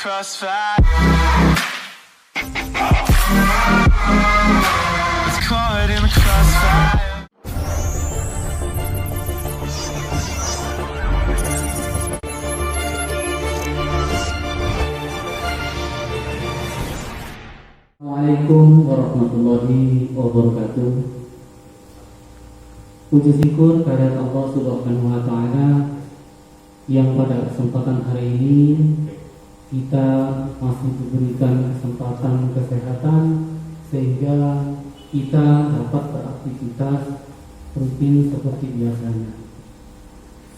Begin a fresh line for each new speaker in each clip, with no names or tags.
crossfire. It's caught in the crossfire.
Assalamualaikum warahmatullahi wabarakatuh. Puji syukur kehadirat Allah Subhanahu wa taala yang pada kesempatan hari ini kita masih diberikan kesempatan kesehatan sehingga kita dapat beraktivitas rutin seperti biasanya.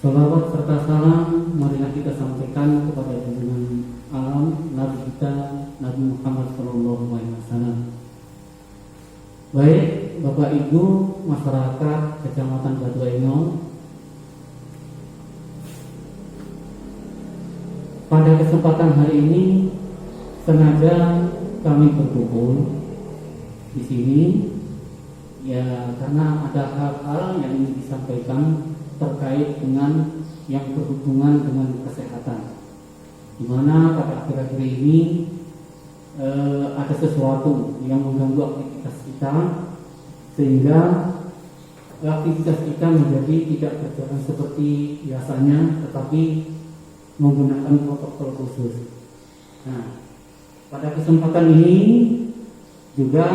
Salawat serta salam marilah kita sampaikan kepada junjungan alam Nabi kita Nabi Muhammad SAW. Baik Bapak Ibu masyarakat Kecamatan Batu Engau, pada kesempatan hari ini sengaja kami berkumpul di sini ya karena ada hal-hal yang ingin disampaikan terkait dengan yang berhubungan dengan kesehatan, di mana pada akhir-akhir ini ada sesuatu yang mengganggu aktivitas kita sehingga aktivitas kita menjadi tidak berjalan seperti biasanya, tetapi menggunakan protokol khusus. Nah, pada kesempatan ini juga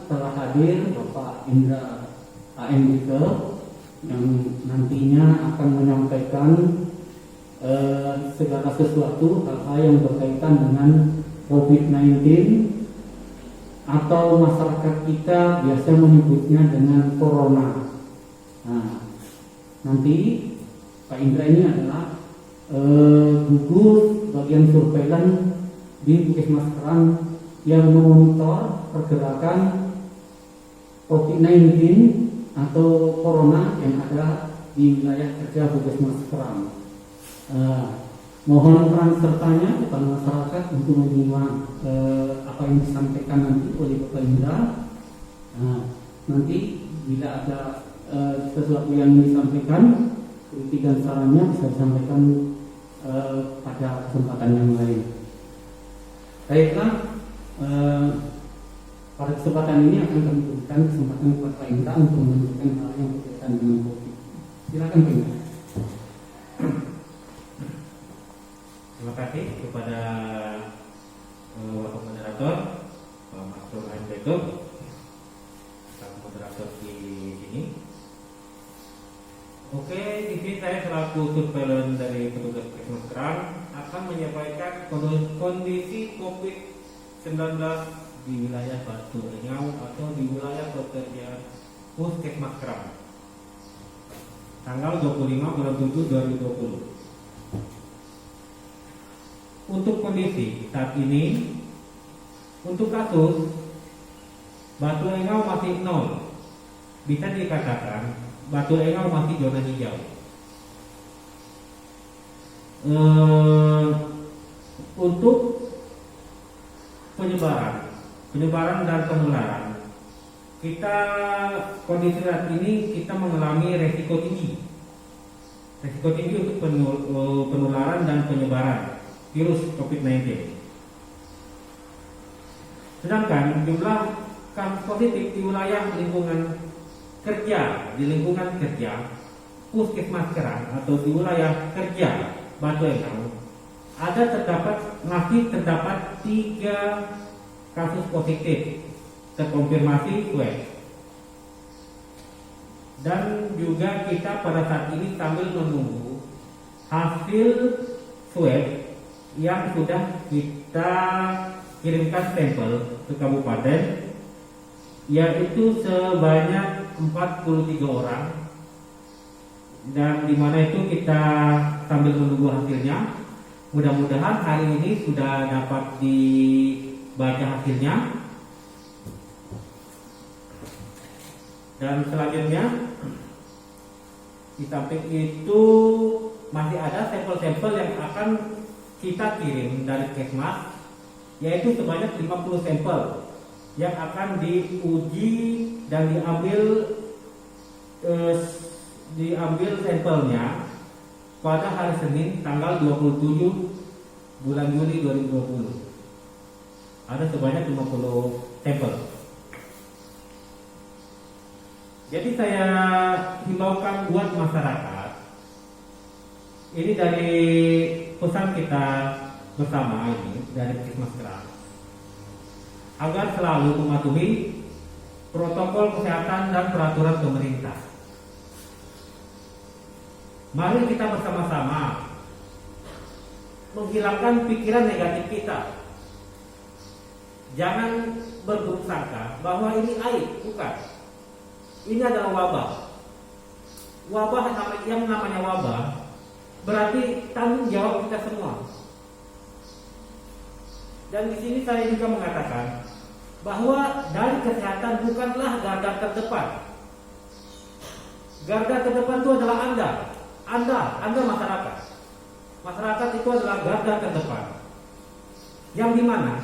telah hadir Bapak Indra AMBK yang nantinya akan menyampaikan segala sesuatu hal-hal yang berkaitan dengan COVID-19 atau masyarakat kita biasa menyebutnya dengan corona. Nah, nanti Pak Indra ini adalah gugus bagian surveillance di Puskesmas Kerang yang memonitor pergerakan COVID-19 atau corona yang ada di wilayah kerja Puskesmas Kerang. Mohon peran sertanya kepada masyarakat untuk menyimak apa yang disampaikan nanti oleh Bapak Indra. Nanti bila ada sesuatu yang disampaikan, kritik dan sarannya bisa disampaikan pada kesempatan yang lain. Baiklah, pada kesempatan ini akan kami berikan kesempatan kepada Pak Indra untuk menunjukkan hal yang berkaitan dengan COVID. Silakan Pak Indra.
Terima kasih kepada Bapak Moderator, Pak Master AMBK, Pak Moderator di sini. Oke, di sini saya selaku surveillance dari petugas Puskesmas Kerang akan menyampaikan kondisi COVID-19 di wilayah Batu Engau atau di wilayah pekerjaan Puskesmas Kerang tanggal 25 bulan 7 2020. Untuk kondisi saat ini, untuk kasus Batu Engau masih 0. Bisa dikatakan Batu Engau masih zona hijau. Untuk penyebaran dan penularan, kita kondisi saat ini kita mengalami resiko tinggi untuk penularan dan penyebaran virus COVID-19. Sedangkan jumlah kasus positif di wilayah lingkungan kerja Puskesmas Kerang atau di wilayah kerja Batu Engau masih terdapat 3 kasus positif terkonfirmasi swab. Dan juga kita pada saat ini sambil menunggu hasil swab yang sudah kita kirimkan sampel ke kabupaten, yaitu sebanyak 43 orang, dan dimana itu kita sambil menunggu hasilnya. Mudah-mudahan hari ini sudah dapat dibaca hasilnya. Dan selanjutnya di samping itu masih ada sampel-sampel yang akan kita kirim dari Kesmas, yaitu sebanyak 50 sampel yang akan diuji dan diambil sampelnya pada hari Senin tanggal 27 bulan Juli 2020. Ada sebanyak 50 sampel. Jadi saya himbaukan buat masyarakat, ini dari pesan kita bersama ini dari Puskesmas Kerang, agar selalu mematuhi protokol kesehatan dan peraturan pemerintah. Mari kita bersama-sama menghilangkan pikiran negatif kita. Jangan berburuk sangka bahwa ini aib, bukan. Ini adalah wabah. Wabah yang namanya wabah berarti tanggung jawab kita semua. Dan di sini saya juga mengatakan bahwa dari kesehatan bukanlah garda terdepan. Garda terdepan itu adalah Anda masyarakat. Masyarakat itu adalah garda terdepan. Yang dimana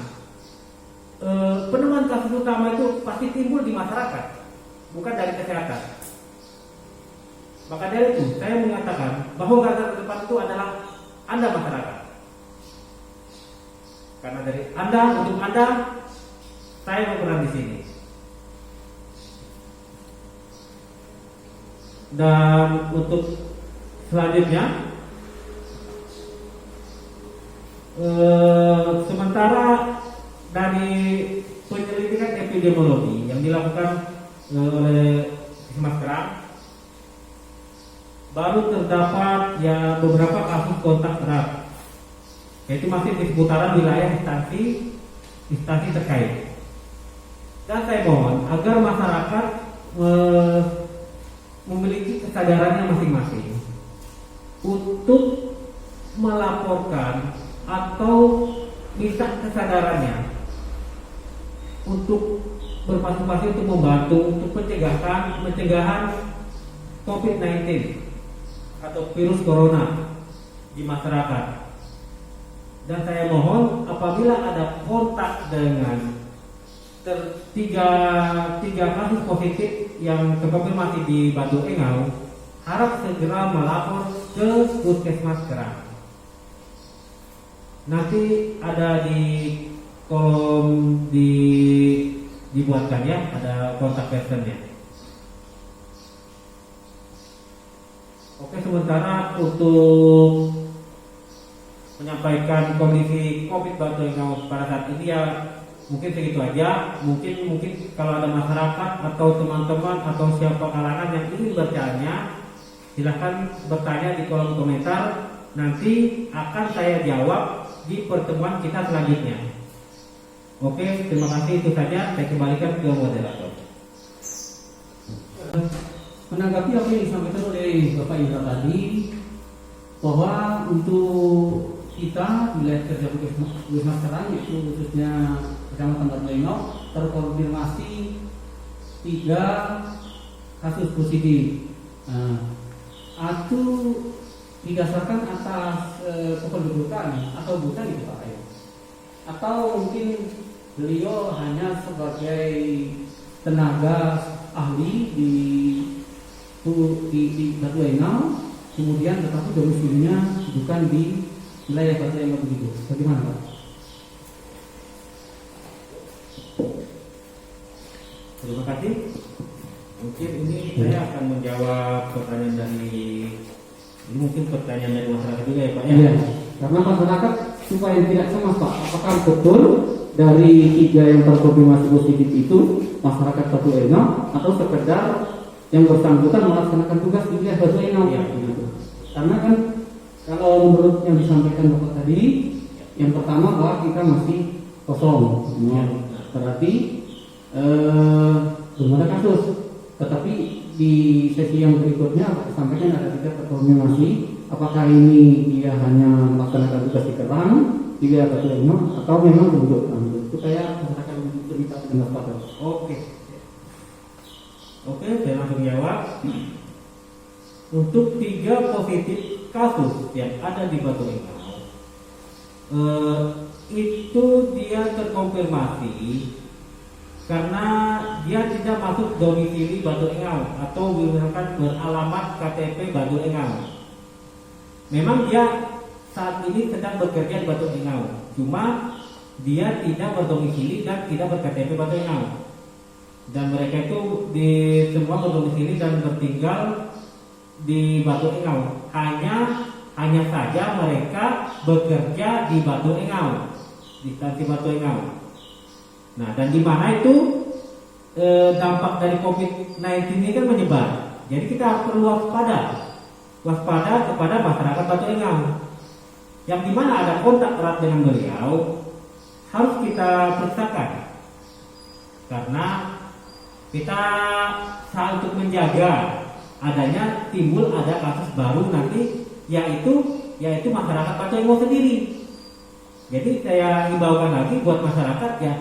penemuan kasus utama itu pasti timbul di masyarakat, bukan dari kesehatan. Maka dari itu saya mengatakan bahwa garda terdepan itu adalah Anda masyarakat. Karena dari Anda untuk Anda, saya berperan di sini. Dan untuk selanjutnya, sementara dari penyelidikan epidemiologi yang dilakukan oleh Puskesmas Kerang, baru terdapat ya beberapa kasus kontak erat, yaitu masih di seputaran wilayah instansi terkait. Dan saya mohon agar masyarakat memiliki kesadarannya masing-masing untuk melaporkan atau minta kesadarannya untuk berpartisipasi untuk membantu untuk pencegahan COVID-19 atau virus corona di masyarakat. Dan saya mohon apabila ada kontak dengan tiga kasus positif yang terkonfirmasi di Batu Engau, harap segera melapor ke Puskesmas Kerang. Nanti ada di kolom dibuatkan ya, ada kontak personnya. Oke, sementara untuk menyampaikan kondisi COVID Batu Engau pada saat ini ya mungkin segitu aja. Mungkin kalau ada masyarakat atau teman-teman atau siapa kalangan yang ingin bertanya, silahkan bertanya di kolom komentar. Nanti akan saya jawab di pertemuan kita selanjutnya. Oke, terima kasih, itu saja. Saya kembalikan ke moderator.
Menanggapi apa yang disampaikan oleh Bapak Indra tadi, bahwa untuk kita wilayah kerja Puskesmas Kerang, yaitu khususnya Kecamatan Batu Engau, terkonfirmasi 3 kasus positif. Itu didasarkan atas kependudukan atau bukan itu Pak ya? Atau mungkin beliau hanya sebagai tenaga ahli di Batu Engau, kemudian tetapi domisilinya bukan di wilayah Batu Engau begitu. Bagaimana Pak?
Terima kasih. Mungkin ini saya akan menjawab pertanyaan dari mungkin pertanyaan dari masyarakat juga ya Pak ya.
Iya, karena masyarakat supaya tidak cemas Pak, apakah betul dari 3 yang terkonfirmasi positif itu masyarakat Batu Engau atau sekedar yang bersangkutan melaksanakan tugas di wilayah Batu Engau?
Ya,
gitu. Karena kan kalau menurut yang disampaikan Bapak tadi, yang pertama bahwa kita masih kosong, berarti belum ada kasus. Tetapi di sesi yang berikutnya sampaikan ada 3 terkonfirmasi. Apakah ini dia hanya melaksanakan tugas di Kerang, di wilayah Batu Engau, atau memang menunjukkan itu kayak masyarakat lebih tahu dengan Pak.
Oke, saya langsung jawab. Untuk 3 positif kasus yang ada di Batu Engau, itu dia terkonfirmasi karena dia tidak masuk domisili Batu Engau atau misalkan beralamat KTP Batu Engau. Memang dia saat ini sedang bekerja di Batu Engau, cuma dia tidak berdomisili dan tidak berKTP Batu Engau. Dan mereka itu semua berdomisili dan bertinggal di Batu Engau. Hanya saja mereka bekerja di Batu Engau, di stasiun Batu Engau. Nah, dan di mana itu dampak dari COVID-19 ini kan menyebar. Jadi kita harus perlu waspada kepada masyarakat Batu Engau. Yang dimana ada kontak erat dengan beliau harus kita periksakan, karena kita untuk menjaga adanya timbul ada kasus baru nanti, yaitu masyarakat Batu Engau sendiri. Jadi saya himbaukan lagi buat masyarakat ya,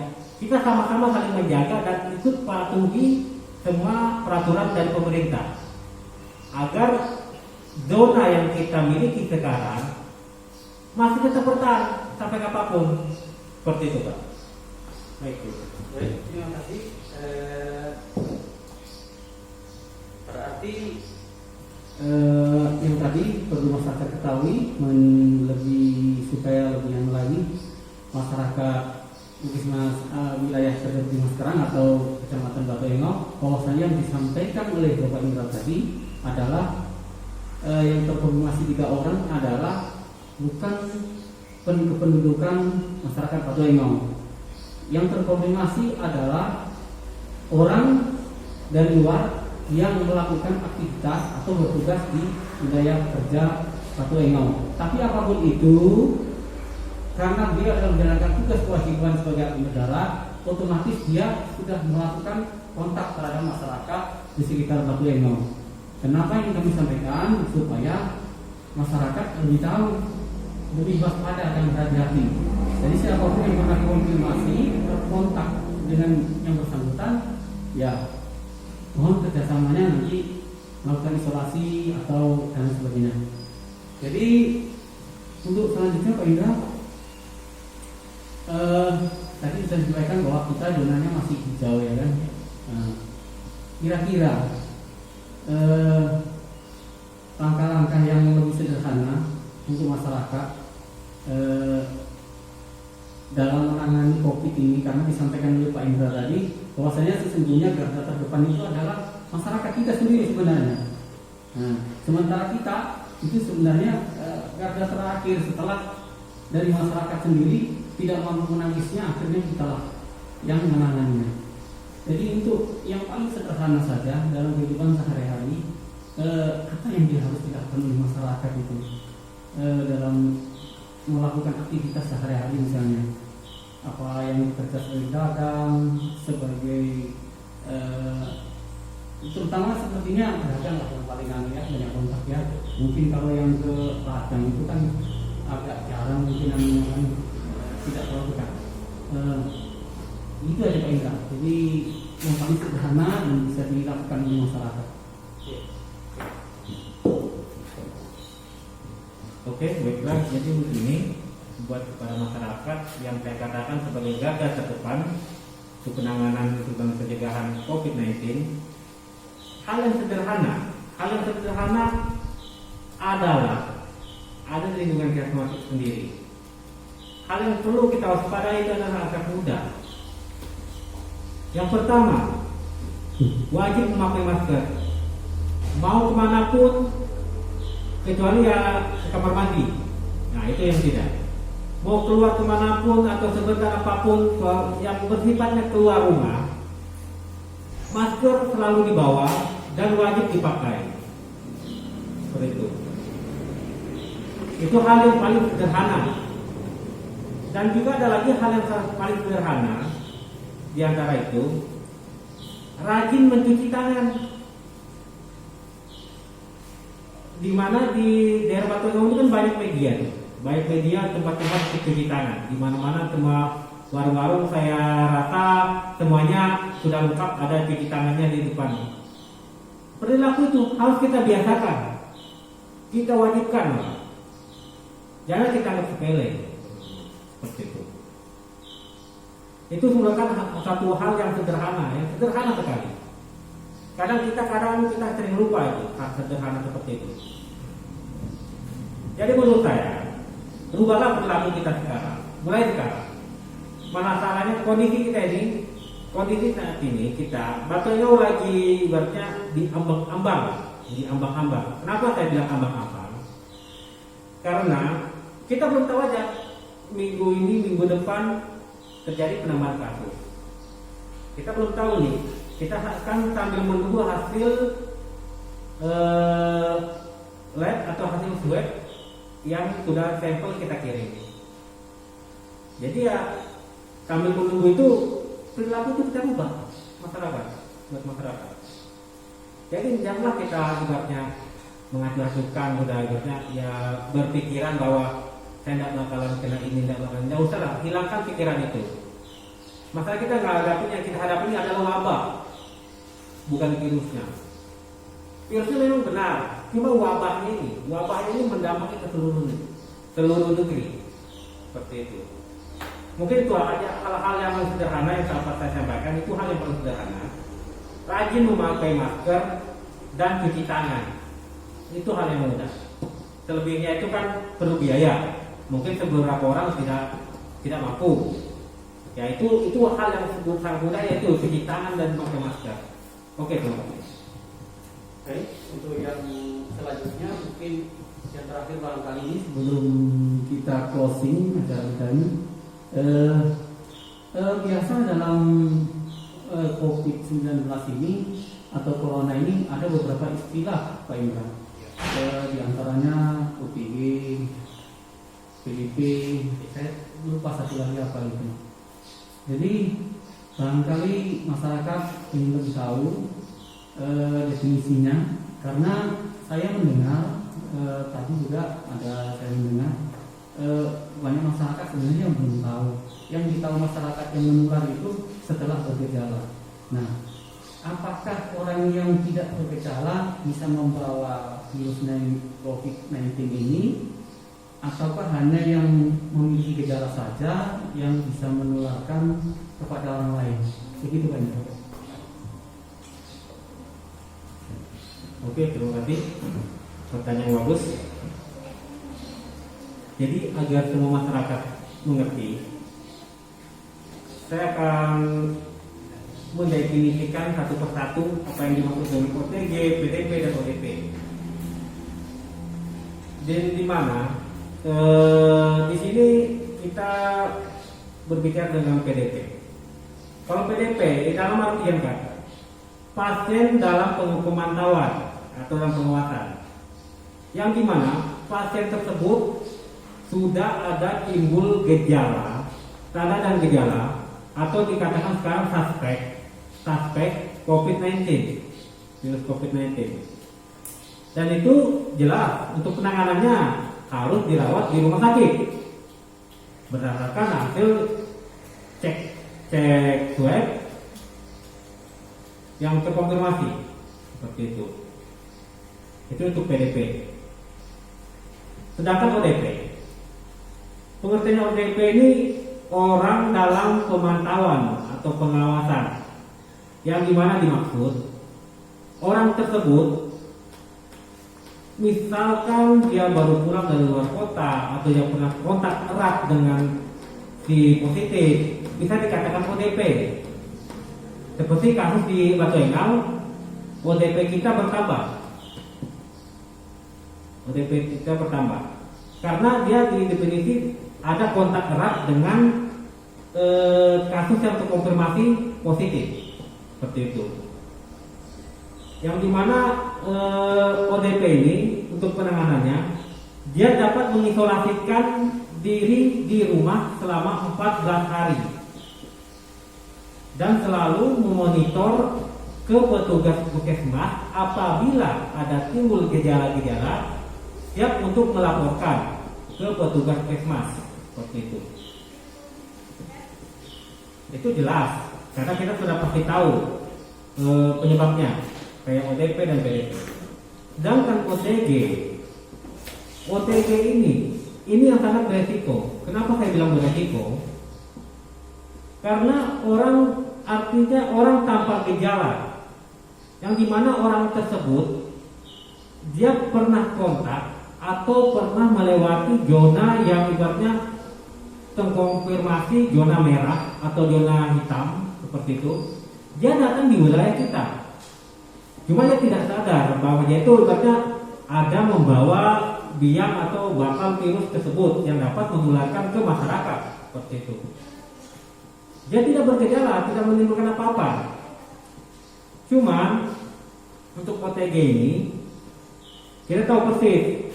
kita sama-sama saling menjaga dan ikut patuhi semua peraturan dari pemerintah agar zona yang kita miliki sekarang masih tetap bertahan sampai kapanpun. Seperti itu, Pak.
Baik, terima kasih. Berarti yang tadi perlu masyarakat ketahui, supaya lebih yang lagi masyarakat Puskesmas wilayah seperti Maskerang atau Kecamatan Batu Engau, bahwasanya yang disampaikan oleh Bapak Indra tadi adalah yang terkonfirmasi 3 orang adalah bukan kependudukan masyarakat Batu Engau. Yang terkonfirmasi adalah orang dari luar yang melakukan aktivitas atau bertugas di wilayah kerja Batu Engau. Tapi apapun itu, karena dia adalah menjalankan tugas kewajiban sebagai abdi negara, otomatis dia sudah melakukan kontak terhadap masyarakat di sekitar Batu Engau. Kenapa ini kami sampaikan? Supaya masyarakat lebih tahu, lebih waspada dan berhati-hati. Jadi siapapun yang pernah konfirmasi terkontak dengan yang bersangkutan, ya mohon kerjasamanya nanti melakukan isolasi atau dan sebagainya. Jadi untuk selanjutnya Pak Indra, tadi sudah disampaikan bahwa kita zonanya masih hijau ya kan. Kira-kira langkah-langkah yang lebih sederhana untuk masyarakat dalam menangani COVID ini, karena disampaikan oleh Pak Indra tadi bahwasanya sesungguhnya garda terdepan itu adalah masyarakat kita sendiri sebenarnya. Nah, sementara kita itu sebenarnya garda terakhir setelah dari masyarakat sendiri tidak mampu menangisnya, akhirnya kita lah yang menanganinya. Jadi untuk yang paling sederhana saja dalam kehidupan sehari-hari, apa yang dia harus dilakukan oleh masyarakat itu dalam melakukan aktivitas sehari-hari, misalnya apa yang bekerja sebagai dagang, sebagai terutama sepertinya pedagang lah yang paling aneh ya, banyak kontak ya. Mungkin kalau yang ke ladang itu kan agak jarang, mungkin kan tidak terlalu dekat. Itu aja Pak Indra. Jadi yang paling sederhana dan bisa dilakukan di masyarakat.
Oke, baiklah. Jadi begini, buat kepada masyarakat yang saya katakan sebagai garda terdepan untuk penanganan dan pencegahan COVID-19, hal yang sederhana adalah ada di lingkungan kita masuk sendiri. Hal yang perlu kita waspadai adalah anak muda. Yang pertama, wajib memakai masker. Mau kemanapun, kecuali ya ke kamar mandi. Nah, itu yang tidak. Mau keluar kemanapun atau sebentar apapun yang bersifatnya keluar rumah, masker selalu dibawa dan wajib dipakai. Seperti itu. Itu hal yang paling sederhana. Dan juga ada lagi hal yang paling sederhana di antara itu, rajin mencuci tangan. Di mana di daerah Batu Engau itu kan banyak media tempat-tempat cuci tangan. Di mana-mana semua warung-warung saya rasa semuanya sudah lengkap, ada cuci tangannya di depan. Perilaku itu harus kita biasakan, kita wajibkan. Jangan kita anggap sepele. Seperti itu. Itu merupakan satu hal yang sederhana sekali. Kadang kita sering lupa itu hal sederhana seperti itu. Jadi menurut saya, rubahlah perilaku kita sekarang, mulai sekarang. Masalahnya kondisi kita ini, kondisi saat ini kita Batu lagi ibaratnya di ambang-ambang. Kenapa saya bilang ambang-ambang? Karena kita belum tahu aja minggu ini, minggu depan terjadi penambahan kasus. Kita belum tahu nih. Kita akan sambil menunggu hasil lab atau hasil swab yang sudah sampel kita kirim. Jadi ya sambil menunggu itu perilaku itu kita ubah buat masyarakat. Jadi janganlah kita ibaratnya mengacu-acukan udah ibaratnya ya berpikiran bahwa saya tidak bakalan kena ini, tidak bakalan. Tidak usah lah, hilangkan pikiran itu. Masalah kita nggak hadapi, yang kita hadapi ini adalah wabah, bukan virusnya. Virusnya memang benar, cuma wabahnya ini mendampaki ke seluruh negeri, seperti itu. Mungkin itu aja hal-hal yang sederhana yang dapat saya sampaikan, itu hal yang paling sederhana. Rajin memakai masker dan cuci tangan, itu hal yang mudah. Selebihnya itu kan perlu biaya. Mungkin beberapa orang tidak mampu. Ya itu hal yang sangat mudah, yaitu cuci tangan dan memakai masker. Oke, terima kasih.
Oke, untuk yang selanjutnya mungkin yang terakhir barangkali ini sebelum kita closing acara kita ini, biasa dalam COVID-19 ini atau corona ini ada beberapa istilah Pak Indra. Di antaranya OTG, PDP, saya lupa satu lagi apa itu. Jadi barangkali masyarakat ingin lebih tahu definisinya, karena saya mendengar tadi juga ada saya mendengar banyak masyarakat sebenarnya yang belum tahu. Yang ditahu masyarakat yang menular itu setelah bergejala. Nah, apakah orang yang tidak bergejala bisa membawa virus COVID-19 ini, ataukah hanya yang memiliki gejala saja yang bisa menularkan kepada orang lain? Begitu kan?
Oke, terima kasih. Pertanyaan yang bagus. Jadi agar semua masyarakat mengerti, saya akan mendefinisikan satu persatu apa yang dimaksud dengan OTG, PDP, dan ODP. Dan di mana di sini kita berbicara dengan PDP. Kalau PDP dalam artian kata pasien dalam pemantauan atau dalam pengawasan, yang dimana pasien tersebut sudah ada timbul gejala, tanda dan gejala, atau dikatakan sekarang suspek COVID-19, virus COVID-19. Dan itu jelas untuk penanganannya harus dirawat di rumah sakit berdasarkan hasil cek swab yang terkonfirmasi, seperti itu. Itu untuk PDP. Sedangkan ODP, pengertian ODP ini orang dalam pemantauan atau pengawasan, yang dimana dimaksud orang tersebut misalkan dia baru pulang dari luar kota atau yang pernah kontak erat dengan si positif, bisa dikatakan ODP. Seperti kasus di Batu Engau, ODP kita bertambah. Karena dia didefinisi ada kontak erat dengan kasus yang terkonfirmasi positif, seperti itu. Yang dimana ODP ini untuk penanganannya, dia dapat mengisolasikan diri di rumah selama 14 hari dan selalu memonitor ke petugas puskesmas apabila ada timbul gejala-gejala, siap untuk melaporkan ke petugas puskesmas, seperti itu. Itu jelas karena kita sudah pasti tahu penyebabnya, kayak ODP dan PDP. Sedangkan OTG ini yang sangat beresiko. Kenapa saya bilang beresiko? Karena artinya orang tanpa gejala, yang dimana orang tersebut dia pernah kontak atau pernah melewati zona yang ibaratnya terkonfirmasi zona merah atau zona hitam seperti itu, dia datang di wilayah kita. Cuma dia tidak sadar bahwa dia itu ibaratnya ada membawa biang atau bakal virus tersebut yang dapat menularkan ke masyarakat seperti itu. Dia tidak bergejala, tidak menimbulkan apa-apa. Cuman untuk OTG ini kita tahu persis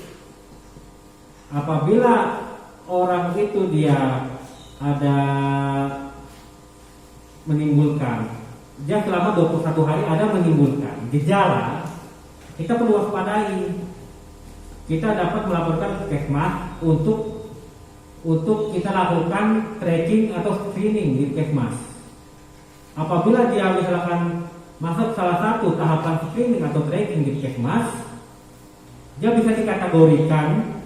apabila orang itu dia ada menimbulkan, dia selama 21 hari ada menimbulkan gejala, kita perlu waspadai. Kita dapat melaporkan ke Puskesmas untuk kita lakukan tracking atau screening di Puskesmas. Apabila dia misalkan masuk salah satu tahapan screening atau tracking di Puskesmas, dia bisa dikategorikan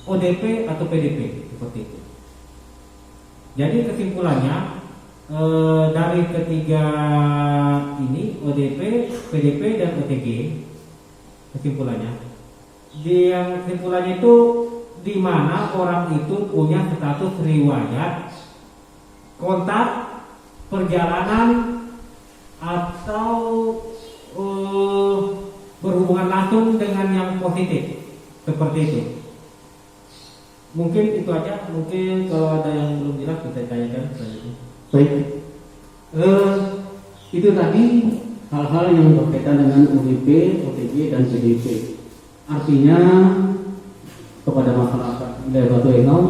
ODP atau PDP seperti itu. Jadi kesimpulannya dari ketiga ini ODP, PDP dan OTG, kesimpulannya kesimpulannya itu di mana orang itu punya status riwayat kontak perjalanan atau berhubungan langsung dengan yang positif seperti itu. Mungkin itu aja. Mungkin kalau ada yang belum jelas bisa ditanyakan selanjutnya.
Baik, itu tadi hal-hal yang berkaitan dengan ODP, OTG dan PDP. Artinya kepada masyarakat wilayah Batu Engau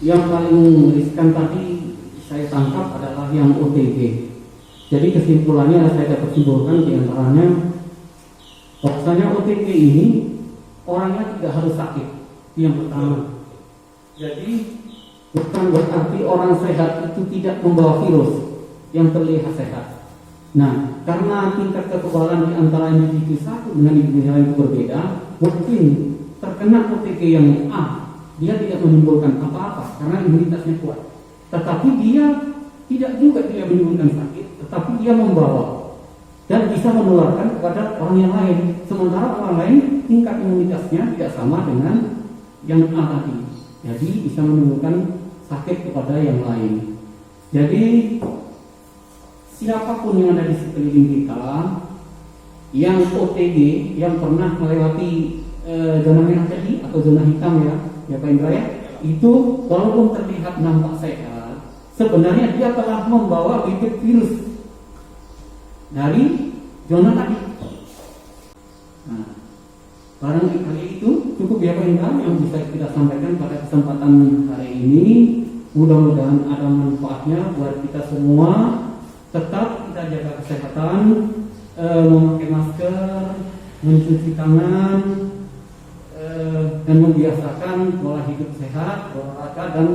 yang paling riskan tadi saya tangkap adalah yang OTG. Jadi kesimpulannya saya dapat simpulkan diantaranya bahwasanya OTG ini orangnya tidak harus sakit. Yang pertama. Jadi bukan berarti orang sehat itu tidak membawa virus yang terlihat sehat. Nah, karena tingkat kekebalan di antara individu satu dengan individu lain itu berbeda, mungkin terkena OTG yang A, dia tidak menimbulkan apa-apa karena imunitasnya kuat. Tetapi dia tidak juga tidak menimbulkan sakit, tetapi dia membawa dan bisa menularkan kepada orang yang lain. Sementara orang lain tingkat imunitasnya tidak sama dengan yang A tadi. Jadi bisa menimbulkan sakit kepada yang lain. Jadi siapapun yang ada di sekeliling kita yang OTG, yang pernah melewati zona merah tadi atau zona hitam ya Pak Indra ya, itu walaupun terlihat nampak sehat, sebenarnya dia telah membawa bibit virus dari zona tadi. Nah, barangkali itu cukup ya Pak Indra yang bisa kita sampaikan pada kesempatan hari ini. Mudah-mudahan ada manfaatnya buat kita semua. Tetap kita jaga kesehatan, memakai masker, mencuci tangan, dan membiasakan pola hidup sehat, olahraga dan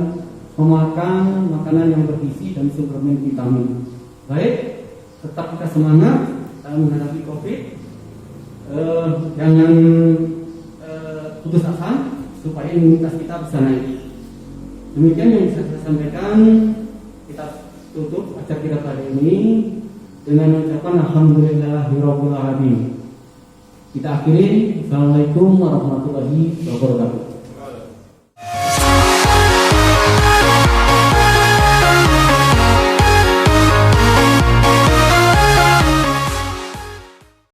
memakan makanan yang bergizi dan suplemen vitamin. Baik, tetap kita semangat dalam menghadapi COVID. Jangan putus asa supaya imunitas kita bisa naik. Demikian yang bisa saya sampaikan. Kita tutup acara kita pada ini dengan mengucapkan alhamdulillahirabbil alamin. Kita akhiri. Assalamualaikum warahmatullahi wabarakatuh.